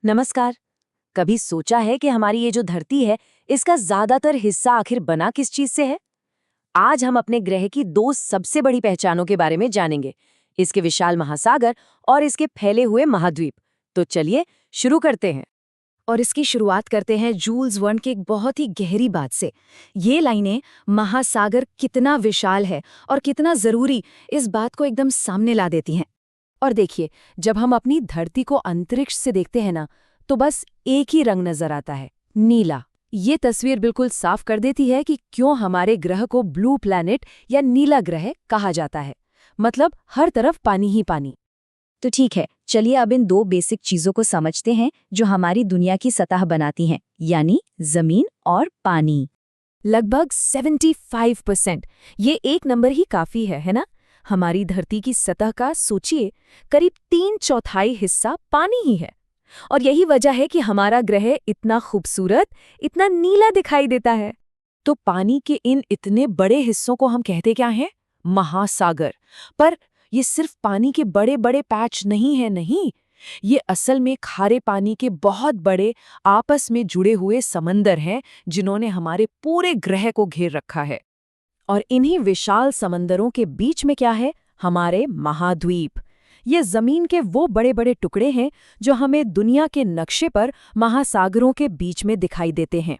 नमस्कार। कभी सोचा है कि हमारी ये जो धरती है, इसका ज्यादातर हिस्सा आखिर बना किस चीज से है? आज हम अपने ग्रह की दो सबसे बड़ी पहचानों के बारे में जानेंगे, इसके विशाल महासागर और इसके फैले हुए महाद्वीप। तो चलिए शुरू करते हैं। और इसकी शुरुआत करते हैं जूल्स वर्न की एक बहुत ही गहरी बात से। ये लाइनें महासागर कितना विशाल है और कितना जरूरी, इस बात को एकदम सामने ला देती हैं। और देखिए, जब हम अपनी धरती को अंतरिक्ष से देखते हैं ना, तो बस एक ही रंग नजर आता है, नीला। ये तस्वीर बिल्कुल साफ कर देती है कि क्यों हमारे ग्रह को ब्लू प्लैनेट या नीला ग्रह कहा जाता है। मतलब हर तरफ पानी ही पानी। तो ठीक है, चलिए अब इन दो बेसिक चीजों को समझते हैं जो हमारी दुनिया की सतह बनाती हैं, यानी जमीन और पानी। लगभग 75%। ये एक नंबर ही काफी है ना? हमारी धरती की सतह का सोचिए, करीब 3/4 हिस्सा पानी ही है। और यही वजह है कि हमारा ग्रह इतना खूबसूरत, इतना नीला दिखाई देता है। तो पानी के इन इतने बड़े हिस्सों को हम कहते क्या हैं? महासागर। पर ये सिर्फ पानी के बड़े बड़े पैच नहीं है, नहीं। ये असल में खारे पानी के बहुत बड़े आपस में जुड़े हुए समंदर हैं, जिन्होंने हमारे पूरे ग्रह को घेर रखा है। और इन्हीं विशाल समंदरों के बीच में क्या है? हमारे महाद्वीप। ये जमीन के वो बड़े बड़े टुकड़े हैं जो हमें दुनिया के नक्शे पर महासागरों के बीच में दिखाई देते हैं।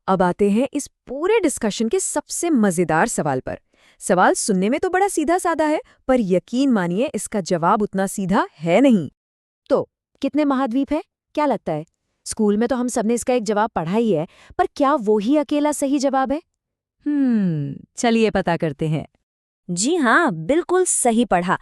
अब आते हैं इस पूरे डिस्कशन के सबसे मजेदार सवाल पर। सवाल सुनने में तो बड़ा सीधा साधा है, पर यकीन मानिए इसका जवाब उतना सीधा है नहीं। तो कितने महाद्वीप हैं? क्या लगता है? स्कूल में तो हम सबने इसका एक जवाब पढ़ा ही है, पर क्या वो ही अकेला सही जवाब है? चलिए पता करते हैं। जी हाँ, बिल्कुल सही पढ़ा।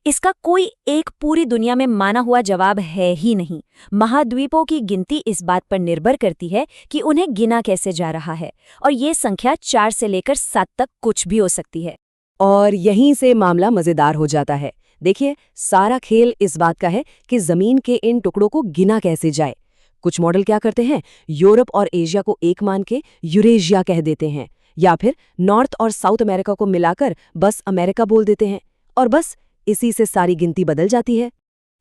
इसका कोई एक पूरी दुनिया में माना हुआ जवाब है ही नहीं। महाद्वीपों की गिनती इस बात पर निर्भर करती है कि उन्हें गिना कैसे जा रहा है, और ये संख्या 4 से लेकर 7 तक कुछ भी हो सकती है। और यहीं से मामला मजेदार हो जाता है। देखिए, सारा खेल इस बात का है कि जमीन के इन टुकड़ों को गिना कैसे जाए। कुछ मॉडल क्या करते हैं, यूरोप और एशिया को एक मान के यूरेशिया कह देते हैं, या फिर नॉर्थ और साउथ अमेरिका को मिलाकर बस अमेरिका बोल देते हैं, और बस इसी से सारी गिनती बदल जाती है।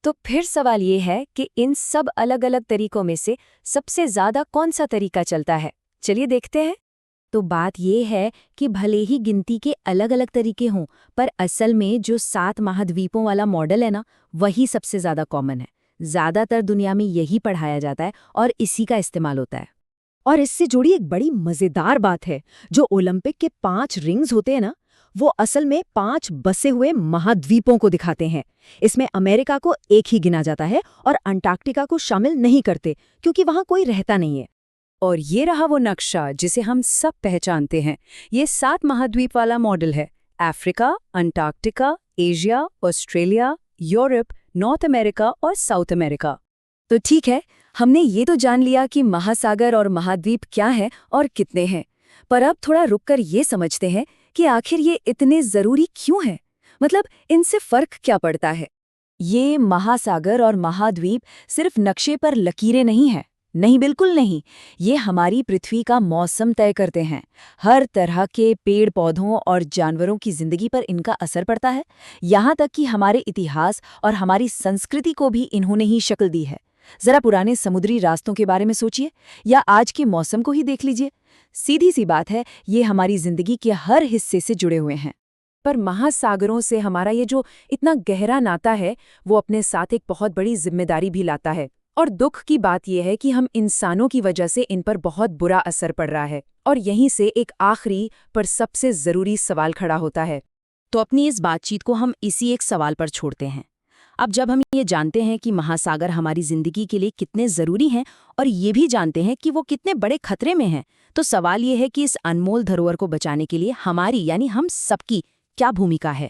तो फिर सवाल ये है कि इन सब अलग अलग तरीकों में से सबसे ज्यादा कौन सा तरीका चलता है? चलिए देखते हैं। तो बात ये है कि भले ही गिनती के अलग अलग तरीके हों, पर असल में जो 7 महाद्वीपों वाला मॉडल है ना, वही सबसे ज्यादा कॉमन है। ज्यादातर दुनिया में यही पढ़ाया जाता है और इसी का इस्तेमाल होता है। और इससे जुड़ी एक बड़ी मजेदार बात है, जो ओलंपिक के 5 रिंग्स होते हैं ना, वो असल में 5 बसे हुए महाद्वीपों को दिखाते हैं। इसमें अमेरिका को एक ही गिना जाता है और अंटार्कटिका को शामिल नहीं करते, क्योंकि वहां कोई रहता नहीं है। और ये रहा वो नक्शा जिसे हम सब पहचानते हैं। ये 7 महाद्वीप वाला मॉडल है। Africa, Antarctica, Asia, Australia, Europe, north America और साउथ अमेरिका। तो ठीक है, हमने ये तो जान लिया कि महासागर और महाद्वीप क्या है और कितने हैं। पर अब थोड़ा रुककर ये समझते हैं कि आखिर ये इतने जरूरी क्यों हैं? मतलब इनसे फर्क क्या पड़ता है? ये महासागर और महाद्वीप सिर्फ नक्शे पर लकीरें नहीं हैं। नहीं, बिल्कुल नहीं। ये हमारी पृथ्वी का मौसम तय करते हैं। हर तरह के पेड़ पौधों और जानवरों की जिंदगी पर इनका असर पड़ता है। यहाँ तक कि हमारे इतिहास और हमारी संस्कृति को भी इन्होंने ही शक्ल दी है। जरा पुराने समुद्री रास्तों के बारे में सोचिए, या आज के मौसम को ही देख लीजिए। सीधी सी बात है, ये हमारी जिंदगी के हर हिस्से से जुड़े हुए हैं। पर महासागरों से हमारा ये जो इतना गहरा नाता है, वो अपने साथ एक बहुत बड़ी जिम्मेदारी भी लाता है। और दुख की बात यह है कि हम इंसानों की वजह से इन पर बहुत बुरा असर पड़ रहा है। और यहीं से एक आखिरी पर सबसे जरूरी सवाल खड़ा होता है। तो अपनी इस बातचीत को हम इसी एक सवाल पर छोड़ते हैं। अब जब हम ये जानते हैं कि महासागर हमारी जिंदगी के लिए कितने जरूरी हैं, और ये भी जानते हैं कि वो कितने बड़े खतरे में हैं, तो सवाल ये है कि इस अनमोल धरोहर को बचाने के लिए हमारी, यानी हम सबकी क्या भूमिका है?